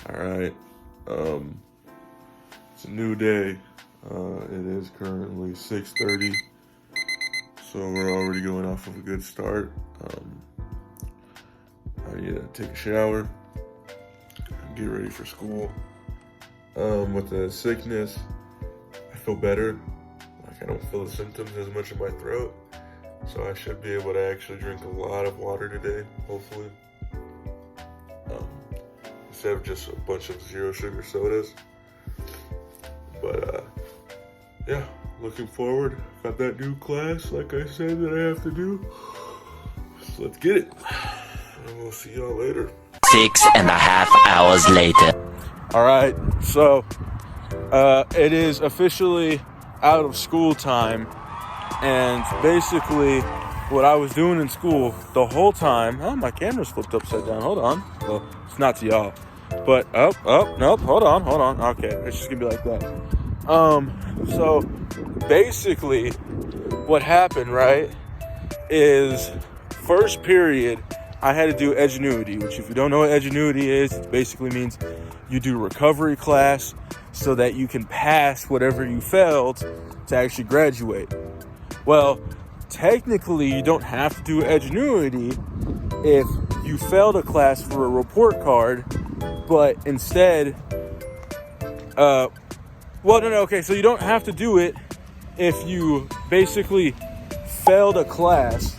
All right. It's a new day. It is currently 6:30, so we're already going off of a good start. I need to take a shower, get ready for school. With the sickness, I feel better. Like I don't feel the symptoms as much in my throat, so I should be able to actually drink a lot of water today, hopefully. Instead of just a bunch of zero sugar sodas. But yeah, looking forward. Got that new class, like I said, that I have to do. So let's get it. And we'll see y'all later. 6.5 hours later. All right, so it is officially out of school time, and basically what I was doing in school the whole time. Oh, my camera's flipped upside down. Hold on. Well, it's not to y'all, but nope. Hold on. Okay, it's just gonna be like that. So basically, what happened, right, is first period I had to do Edgenuity, which if you don't know what Edgenuity is, it basically means you do recovery class so that you can pass whatever you failed to actually graduate. Well, technically you don't have to do Edgenuity if you failed a class for a report card, but instead, so you don't have to do it if you basically failed a class.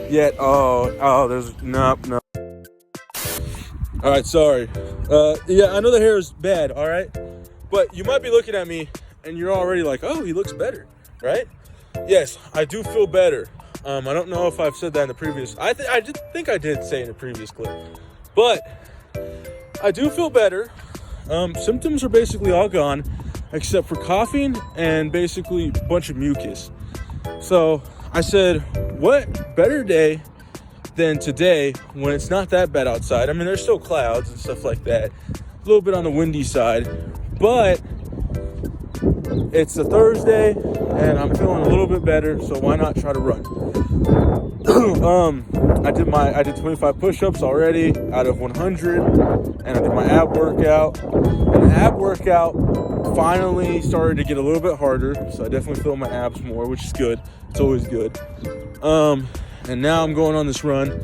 Yet, there's no. All right, sorry. Yeah, I know the hair is bad, all right? But you might be looking at me and you're already like, oh, he looks better, right? Yes, I do feel better. I don't know if I've said that in the previous, I think I did say in the previous clip, but I do feel better. Symptoms are basically all gone except for coughing and basically a bunch of mucus. So I said, what better day than today when it's not that bad outside? I mean, there's still clouds and stuff like that. A little bit on the windy side, but it's a Thursday and I'm feeling a little bit better, so why not try to run? I did 25 push-ups already out of 100, and I did my ab workout. And the ab workout finally started to get a little bit harder, so I definitely feel my abs more, which is good. It's always good. And now I'm going on this run,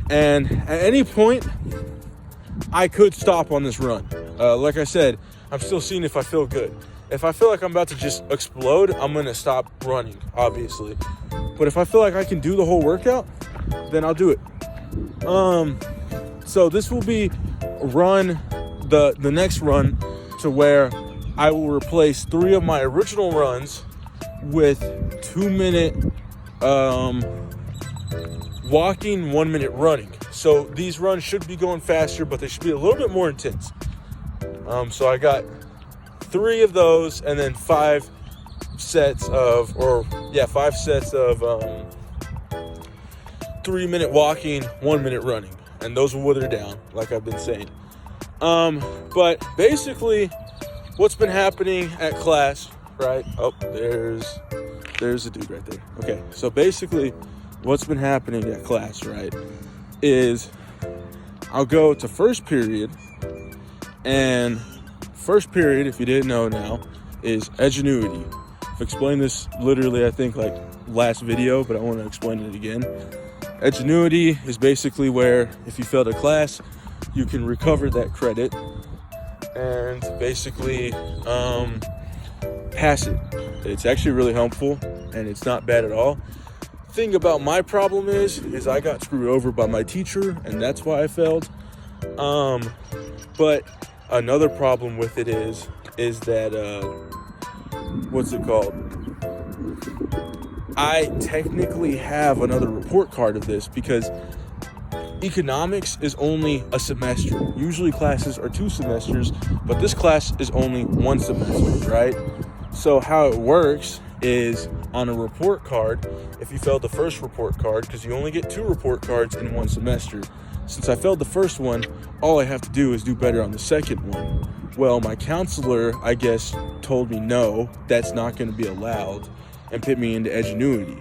and at any point I could stop on this run. Like I said, I'm still seeing if I feel good. If I feel like I'm about to just explode, I'm gonna stop running, obviously. But if I feel like I can do the whole workout, then I'll do it. So this will be the next run to where I will replace 3 of my original runs with 2-minute walking, 1-minute running. So these runs should be going faster, but they should be a little bit more intense. So I got 3 of those, and then 5 sets of 3-minute walking, 1-minute running, and those will wither down, like I've been saying. But basically, what's been happening at class, right? Oh, there's a dude right there. Okay, so basically, what's been happening at class, right, is I'll go to first period, and first period, if you didn't know now, is Edgenuity. I've explained this literally, I think, like last video, but I want to explain it again. Edgenuity is basically where if you failed a class, you can recover that credit and basically pass it. It's actually really helpful, and it's not bad at all. Thing about my problem is I got screwed over by my teacher, and that's why I failed. But another problem with it is that what's it called? I technically have another report card of this because economics is only a semester. Usually classes are 2 semesters, but this class is only 1 semester, right? So how it works is on a report card, if you failed the first report card, because you only get 2 report cards in 1 semester. Since I failed the first one, all I have to do is do better on the second one. Well, my counselor, I guess, told me no, that's not going to be allowed, and put me into Edgenuity.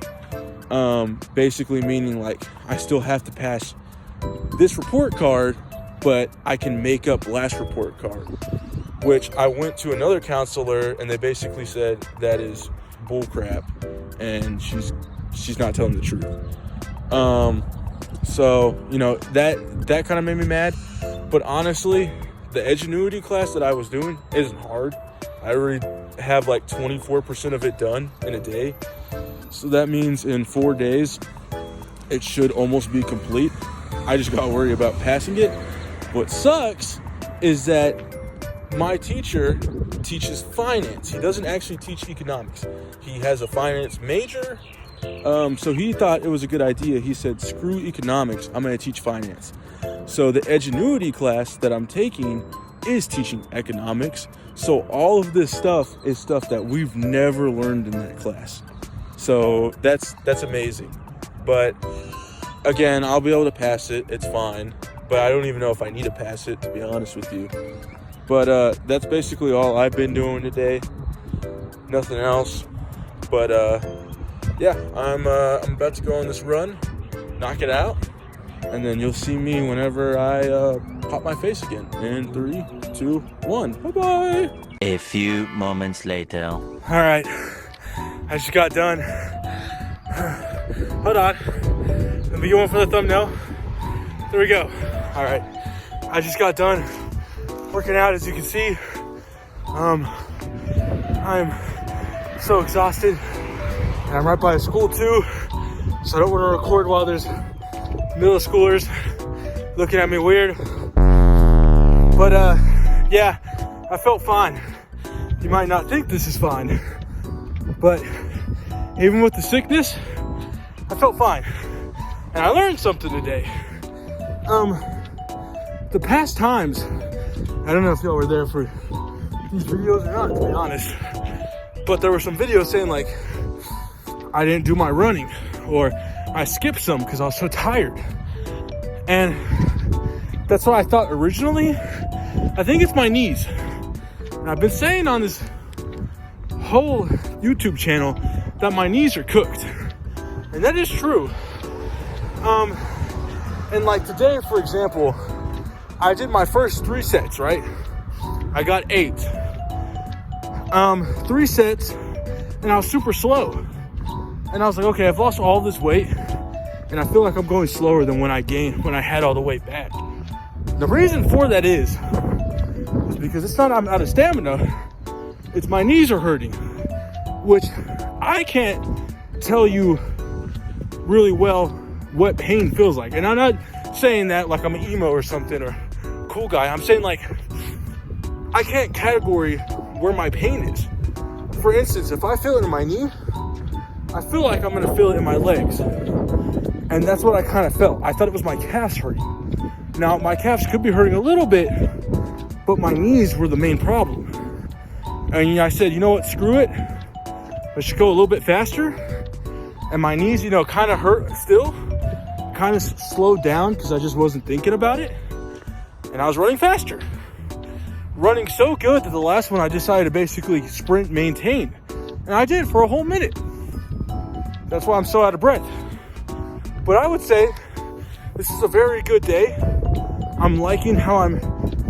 Basically meaning like I still have to pass this report card but I can make up last report card, which I went to another counselor and they basically said that is bullcrap and she's not telling the truth. So, you know, that kind of made me mad. But honestly, the Edgenuity class that I was doing isn't hard. I already have like 24% of it done in a day. So that means in 4 days, it should almost be complete. I just got to worry about passing it. What sucks is that my teacher teaches finance. He doesn't actually teach economics. He has a finance major. So he thought it was a good idea. He said, screw economics, I'm going to teach finance. So the Edgenuity class that I'm taking is teaching economics. So all of this stuff is stuff that we've never learned in that class. So that's amazing. But again, I'll be able to pass it. It's fine. But I don't even know if I need to pass it, to be honest with you. But that's basically all I've been doing today. Nothing else. But yeah, I'm about to go on this run, knock it out, and then you'll see me whenever I pop my face again. In 3, 2, 1. Bye-bye. A few moments later. All right, I just got done. Hold on. Let me go in for the thumbnail. There we go. All right, I just got done working out, as you can see. I'm so exhausted. And I'm right by a school too, so I don't want to record while there's middle schoolers looking at me weird. But yeah, I felt fine. You might not think this is fine, but even with the sickness, I felt fine. And I learned something today. The past times, I don't know if y'all were there for these videos or not, to be honest, but there were some videos saying like, I didn't do my running, or I skipped some because I was so tired. And that's what I thought originally. I think it's my knees. And I've been saying on this whole YouTube channel that my knees are cooked. And that is true. And like today, for example, I did my first 3 sets, right? I got 8. 3 sets, and I was super slow. And I was like, okay, I've lost all this weight, and I feel like I'm going slower than when I had all the weight back. The reason for that is because it's not I'm out of stamina, it's my knees are hurting, which I can't tell you really well what pain feels like. And I'm not saying that like I'm an emo or something or cool guy. I'm saying like I can't category where my pain is. For instance, if I feel it in my knee, I feel like I'm gonna feel it in my legs. And that's what I kind of felt. I thought it was my calves hurting. Now, my calves could be hurting a little bit, but my knees were the main problem. And I said, you know what, screw it. Let's just go a little bit faster. And my knees, kind of hurt still. Kind of slowed down because I just wasn't thinking about it. And I was running faster. Running so good that the last one I decided to basically sprint maintain. And I did for a whole minute. That's why I'm so out of breath. But I would say this is a very good day. I'm liking how I'm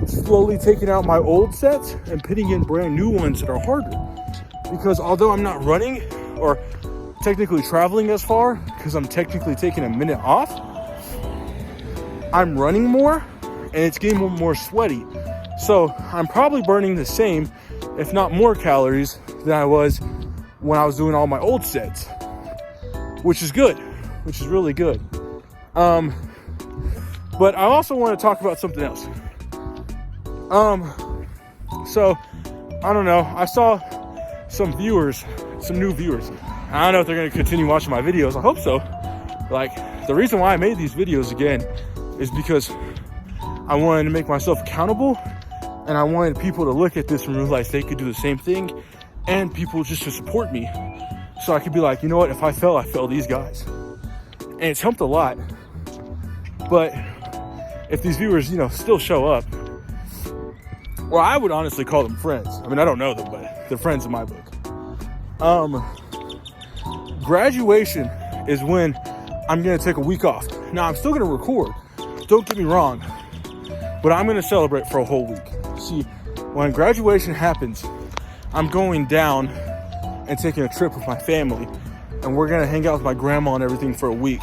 slowly taking out my old sets and putting in brand new ones that are harder. Because although I'm not running or technically traveling as far, because I'm technically taking a minute off, I'm running more and it's getting more sweaty. So I'm probably burning the same, if not more calories than I was when I was doing all my old sets. Which is good, which is really good. But I also want to talk about something else. So, I don't know, I saw some new viewers. I don't know if they're going to continue watching my videos, I hope so. Like, the reason why I made these videos again is because I wanted to make myself accountable, and I wanted people to look at this and realize they could do the same thing, and people just to support me. So I could be like, you know what, if I fell these guys. And it's helped a lot. But if these viewers, still show up, well, I would honestly call them friends. I mean, I don't know them, but they're friends in my book. Graduation is when I'm going to take a week off. Now, I'm still going to record. Don't get me wrong. but I'm going to celebrate for a whole week. See, when graduation happens, I'm going down and taking a trip with my family, and we're going to hang out with my grandma and everything for a week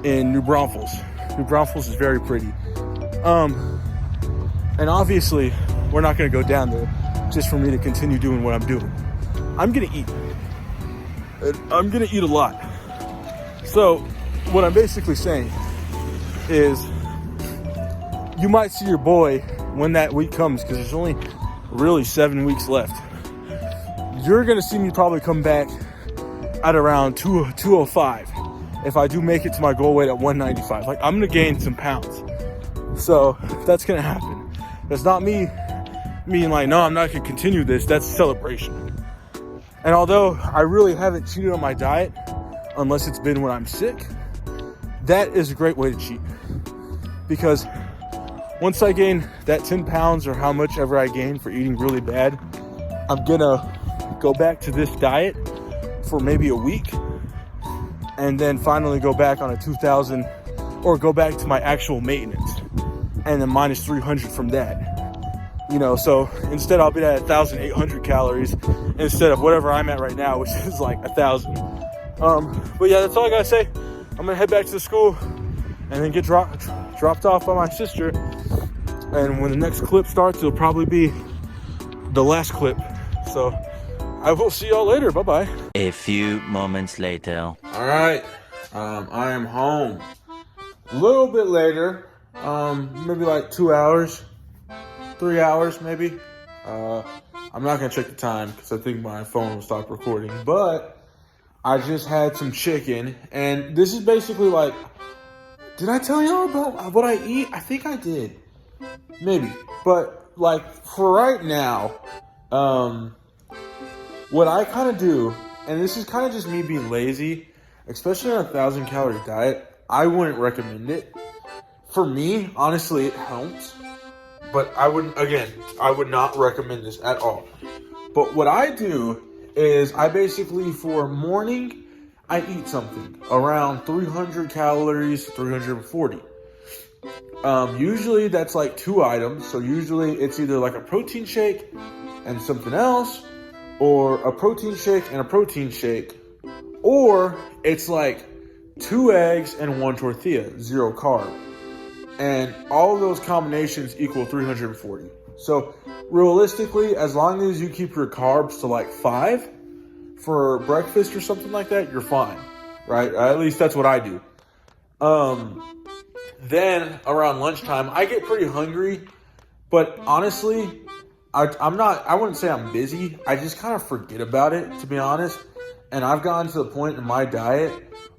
in New Braunfels. New Braunfels is very pretty. And obviously, we're not going to go down there just for me to continue doing what I'm doing. I'm going to eat. I'm going to eat a lot. So, what I'm basically saying is, you might see your boy when that week comes, because there's only really 7 weeks left. You're going to see me probably come back at around 205 if I do make it to my goal weight at 195. Like, I'm going to gain some pounds. So, that's going to happen. That's not me being like, no, I'm not going to continue this. That's a celebration. And although I really haven't cheated on my diet, unless it's been when I'm sick, that is a great way to cheat. Because once I gain that 10 pounds or how much ever I gain for eating really bad, I'm going to go back to this diet for maybe a week and then finally go back on a 2,000 or go back to my actual maintenance and then minus 300 from that. You know, so instead I'll be at 1,800 calories instead of whatever I'm at right now, which is like 1,000. But yeah, that's all I gotta say. I'm gonna head back to the school and then get dropped off by my sister. And when the next clip starts, it'll probably be the last clip. So I will see y'all later. Bye-bye. A few moments later. All right, I am home. A little bit later, maybe like 2 hours, 3 hours maybe. I'm not gonna check the time because I think my phone will stop recording, but I just had some chicken, and this is basically like, did I tell y'all about what I eat? I think I did, maybe, but like for right now, what I kind of do, and this is kind of just me being lazy, especially on a 1,000-calorie diet, I wouldn't recommend it. For me, honestly, it helps, but I would not recommend this at all. But what I do is I basically, for morning, I eat something around 300 calories, 340. Usually that's like 2 items. So usually it's either like a protein shake and something else, or a protein shake and a protein shake, or it's like 2 eggs and 1 tortilla, 0 carb. And all of those combinations equal 340. So realistically, as long as you keep your carbs to like 5 for breakfast or something like that, you're fine, right? At least that's what I do. Then around lunchtime, I get pretty hungry, but honestly, I wouldn't say I'm busy. I just kind of forget about it, to be honest. And I've gotten to the point in my diet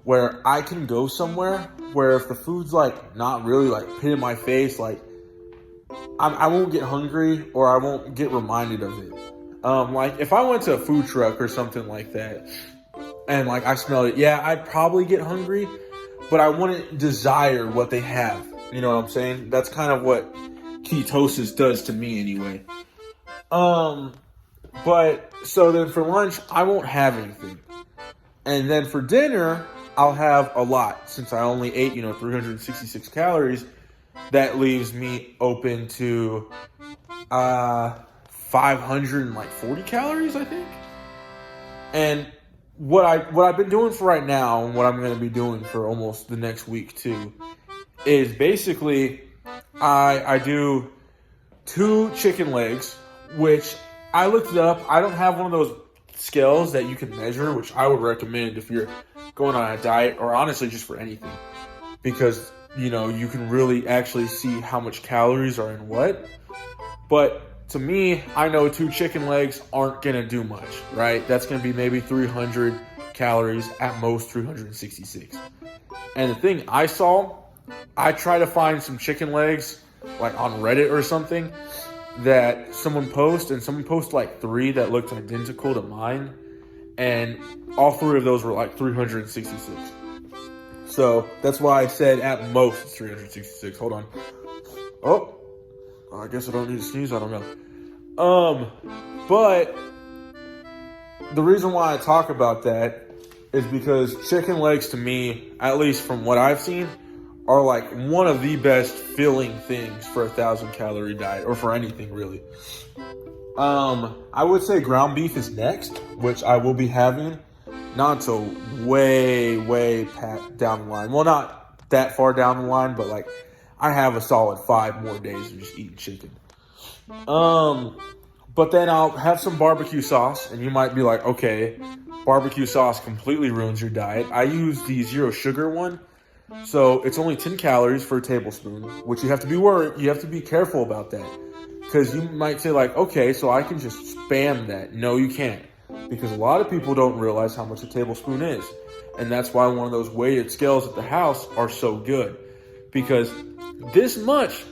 where I can go somewhere where if the food's like not really like hitting my face, like I won't get hungry or I won't get reminded of it. Like if I went to a food truck or something like that and like I smelled it, yeah, I'd probably get hungry, but I wouldn't desire what they have. You know what I'm saying? That's kind of what ketosis does to me anyway. But so then for lunch, I won't have anything. And then for dinner, I'll have a lot. Since I only ate, 366 calories, that leaves me open to 540 calories, I think. And what I've been doing for right now, and what I'm going to be doing for almost the next week too, is basically I do 2 chicken legs, which I looked it up. I don't have one of those scales that you can measure, which I would recommend if you're going on a diet or honestly just for anything, because you can really actually see how much calories are in what. But to me, I know 2 chicken legs aren't gonna do much, right? That's gonna be maybe 300 calories, at most 366. And the thing I try to find some chicken legs like on Reddit or something that someone posts like 3 that looked identical to mine, and all 3 of those were like 366. So that's why I said at most it's 366. Hold on. Oh, I guess I don't need to sneeze. I don't know. But the reason why I talk about that is because chicken legs, to me, at least from what I've seen, are like one of the best filling things for a 1,000-calorie diet, or for anything really. I would say ground beef is next, which I will be having not until way down the line. Well, not that far down the line, but like I have a solid 5 more days of just eating chicken. But then I'll have some barbecue sauce, and you might be like, okay, barbecue sauce completely ruins your diet. I use the zero sugar one, so it's only 10 calories for a tablespoon, which you have to be careful about that. Because you might say like, okay, so I can just spam that. No, you can't. Because a lot of people don't realize how much a tablespoon is. And that's why one of those weighted scales at the house are so good. Because this much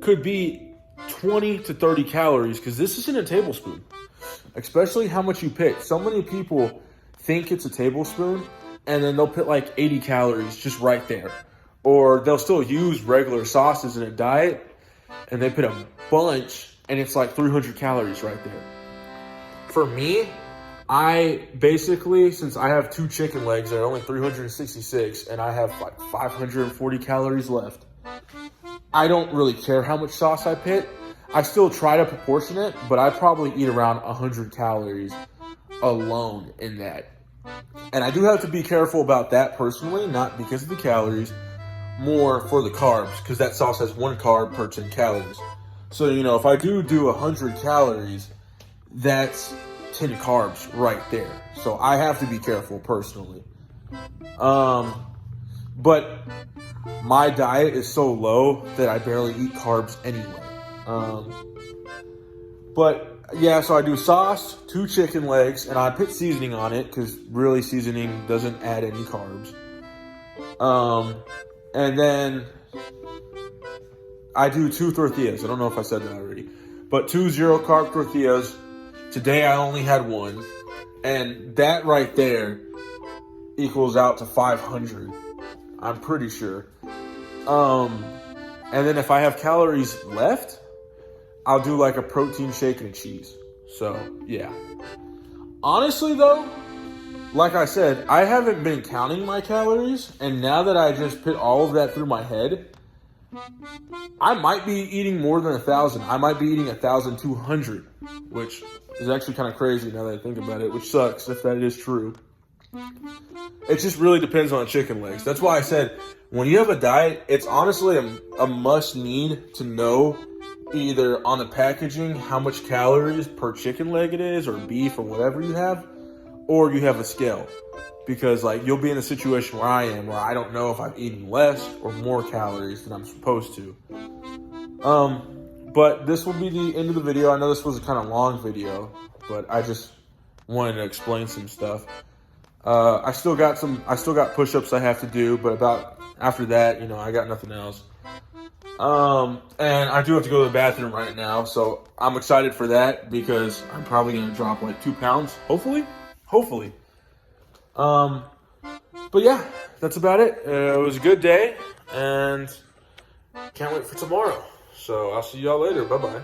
could be 20 to 30 calories, because this isn't a tablespoon. Especially how much you pick. So many people think it's a tablespoon, and then they'll put like 80 calories just right there. Or they'll still use regular sauces in a diet, and they put a bunch, and it's like 300 calories right there. For me, I basically, since I have 2 chicken legs that are only 366, and I have like 540 calories left, I don't really care how much sauce I put. I still try to proportion it, but I probably eat around 100 calories alone in that. And I do have to be careful about that personally, not because of the calories, more for the carbs, because that sauce has 1 carb per 10 calories. So, if I do 100 calories, that's 10 carbs right there. So I have to be careful personally. But my diet is so low that I barely eat carbs anyway. But yeah, so I do sauce, 2 chicken legs, and I put seasoning on it because really seasoning doesn't add any carbs. And then I do 2 tortillas. I don't know if I said that already, but 2 0-carb tortillas. Today I only had 1, and that right there equals out to 500. I'm pretty sure. And then if I have calories left, I'll do like a protein shake and a cheese. So, yeah. Honestly, though, like I said, I haven't been counting my calories, and now that I just put all of that through my head, I might be eating more than 1,000. I might be eating 1,200, which is actually kind of crazy now that I think about it, which sucks if that is true. It just really depends on chicken legs. That's why I said, when you have a diet, it's honestly a must need to know either on the packaging how much calories per chicken leg it is, or beef, or whatever you have, or you have a scale. Because like you'll be in a situation where I am, where I don't know if I'm eating less or more calories than I'm supposed to. But this will be the end of the video. I know this was a kind of long video, but I just wanted to explain some stuff. I still got push-ups I have to do, but after that, I got nothing else. And I do have to go to the bathroom right now, so I'm excited for that because I'm probably gonna drop like 2 pounds, hopefully. But yeah, that's about it. It was a good day, and can't wait for tomorrow. So I'll see y'all later. Bye-bye.